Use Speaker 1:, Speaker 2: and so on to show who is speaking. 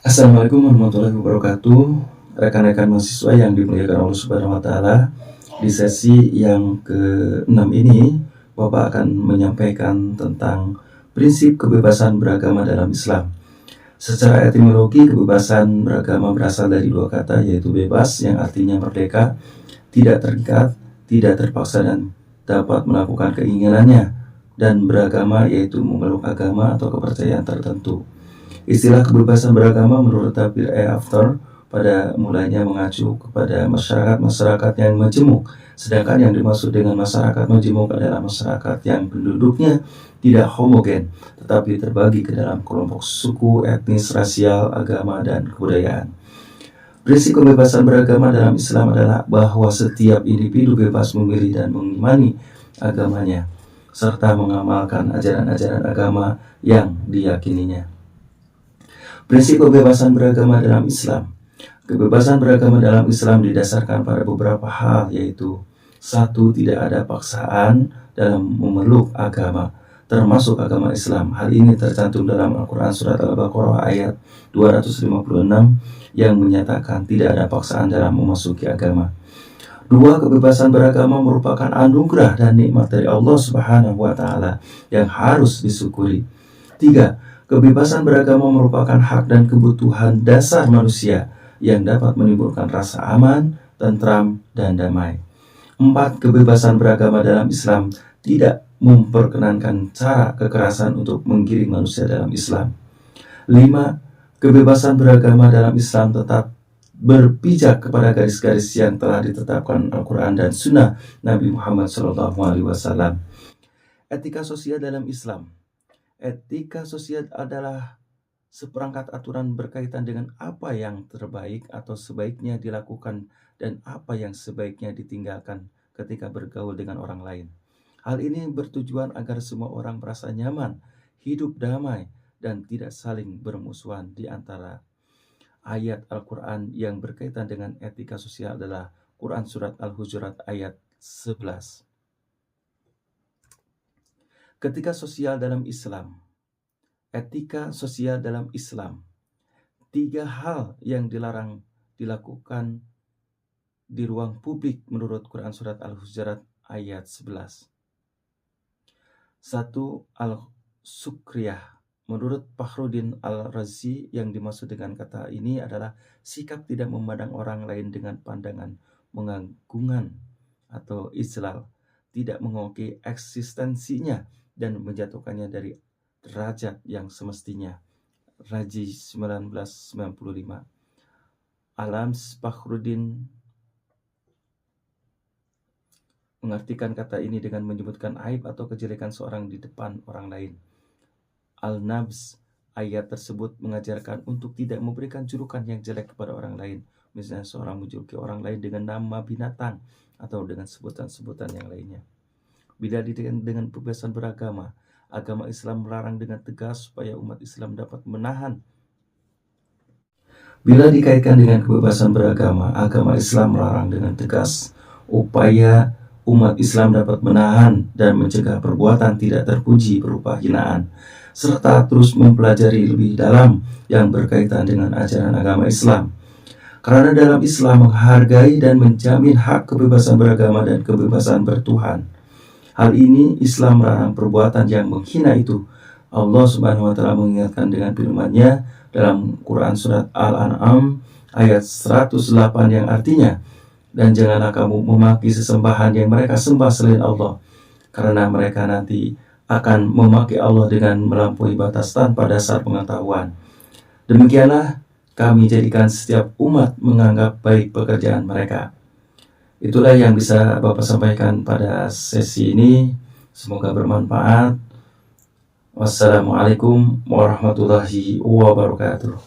Speaker 1: Assalamualaikum warahmatullahi wabarakatuh. Rekan-rekan mahasiswa yang dimuliakan Allah Subhanahu wa taala. Di sesi yang ke-6 ini, Bapak akan menyampaikan tentang prinsip kebebasan beragama dalam Islam. Secara etimologi, kebebasan beragama berasal dari dua kata, yaitu bebas yang artinya merdeka, tidak terikat, tidak terpaksa dan dapat melakukan keinginannya, dan beragama yaitu memeluk agama atau kepercayaan tertentu. Istilah kebebasan beragama menurut Tabir After pada mulanya mengacu kepada masyarakat yang majemuk, sedangkan yang dimaksud dengan masyarakat majemuk adalah masyarakat yang penduduknya tidak homogen, tetapi terbagi ke dalam kelompok suku, etnis, rasial, agama, dan kebudayaan. Prinsip kebebasan beragama dalam Islam adalah bahwa setiap individu bebas memilih dan mengimani agamanya, serta mengamalkan ajaran-ajaran agama yang diyakininya. Prinsip kebebasan beragama dalam Islam. Kebebasan beragama dalam Islam didasarkan pada beberapa hal, yaitu 1. Tidak ada paksaan dalam memeluk agama, termasuk agama Islam. Hal ini tercantum dalam Al-Quran Surat Al-Baqarah ayat 256 yang menyatakan tidak ada paksaan dalam memasuki agama. 2. Kebebasan beragama merupakan anugerah dan nikmat dari Allah Subhanahu wa taala yang harus disyukuri. 3. Kebebasan beragama merupakan hak dan kebutuhan dasar manusia yang dapat menimbulkan rasa aman, tentram, dan damai. 4. Kebebasan beragama dalam Islam tidak memperkenankan cara kekerasan untuk menggiring manusia dalam Islam. 5. Kebebasan beragama dalam Islam tetap berpijak kepada garis-garis yang telah ditetapkan Al-Quran dan Sunnah Nabi Muhammad SAW. Etika sosial dalam Islam. Etika sosial adalah seperangkat aturan berkaitan dengan apa yang terbaik atau sebaiknya dilakukan dan apa yang sebaiknya ditinggalkan ketika bergaul dengan orang lain. Hal ini bertujuan agar semua orang merasa nyaman, hidup damai, dan tidak saling bermusuhan. Di antara ayat Al-Quran yang berkaitan dengan etika sosial adalah Quran Surat Al-Hujurat ayat 11. Ketika sosial dalam Islam. Etika sosial dalam Islam. 3 hal yang dilarang dilakukan di ruang publik menurut Quran Surat Al-Hujurat ayat 11. 1. Al-Sukriyah. Menurut Fakhruddin Al-Razi, yang dimaksud dengan kata ini adalah sikap tidak memandang orang lain dengan pandangan mengagungkan atau ijlal, tidak mengoki eksistensinya dan menjatuhkannya dari derajat yang semestinya. Raji 1995. Alams Fakhruddin mengartikan kata ini dengan menyebutkan aib atau kejelekan seorang di depan orang lain. Al-Nabz, ayat tersebut mengajarkan untuk tidak memberikan julukan yang jelek kepada orang lain. Misalnya seorang menjuluki orang lain dengan nama binatang atau dengan sebutan-sebutan yang lainnya. Bila dengan kebebasan beragama, agama Islam melarang dengan tegas supaya umat Islam dapat menahan. Bila dikaitkan dengan kebebasan beragama, agama Islam melarang dengan tegas upaya umat Islam dapat menahan dan mencegah perbuatan tidak terpuji berupa hinaan, serta terus mempelajari lebih dalam yang berkaitan dengan ajaran agama Islam. Karena dalam Islam menghargai dan menjamin hak kebebasan beragama dan kebebasan bertuhan. Hal ini Islam melarang perbuatan yang menghina itu. Allah Subhanahu wa taala mengingatkan dengan firman-Nya dalam Quran Surat Al-An'am ayat 108 yang artinya, dan janganlah kamu memaki sesembahan yang mereka sembah selain Allah, karena mereka nanti akan memaki Allah dengan melampaui batas tanpa dasar pengetahuan. Demikianlah kami jadikan setiap umat menganggap baik pekerjaan mereka. Itulah yang bisa Bapak sampaikan pada sesi ini. Semoga bermanfaat. Wassalamualaikum warahmatullahi wabarakatuh.